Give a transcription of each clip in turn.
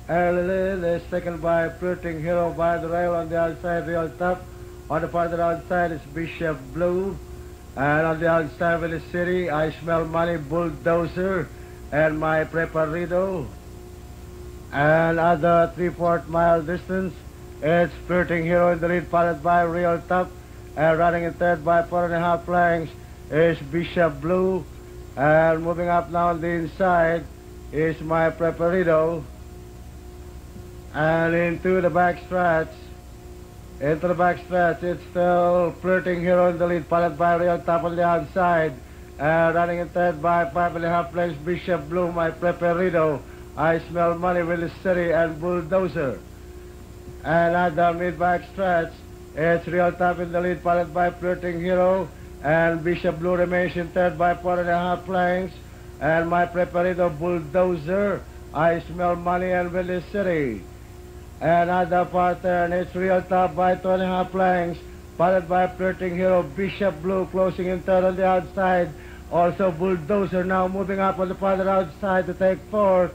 Early is taken by Flirting Hero by the rail on the outside, real top. On the farther outside is Bishop Blue. And on the outside of the city, I smell money, Bulldozer, and my Preparido. And at the 3/4 mile distance, it's Flirting Hero in the lead, followed by Real Top. And running in third by 4.5 lengths is Bishop Blue. And moving up now on the inside is my Preparido. And into the back stretch, it's still Flirting Hero in the lead, followed by Real Top on the outside. Running in third by 5.5 lengths, Bishop Blue, my Preparido. I smell money, Willis City, and Bulldozer. And at the mid-back stretch, it's Real Top in the lead, followed by Flirting Hero. And Bishop Blue remains in third by 4.5 lengths. And my Preparido, Bulldozer. I smell money, and Willis City. And at the far turn, it's Real Top by 2.5 lengths, followed by Flirting Hero, Bishop Blue closing in third on the outside. Also Bulldozer now moving up on the farther outside to take fourth.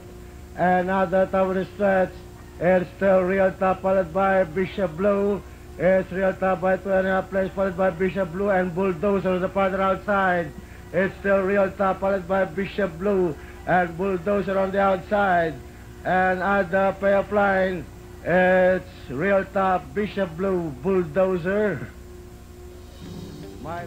And at the top of the stretch, it's still Real Top followed by Bishop Blue. It's Real Top by 2.5 lengths, followed by Bishop Blue and Bulldozer on the farther outside. It's still Real Top followed by Bishop Blue and Bulldozer on the outside. And at the payoff line, it's Real Top, Bishop Blue, Bulldozer. My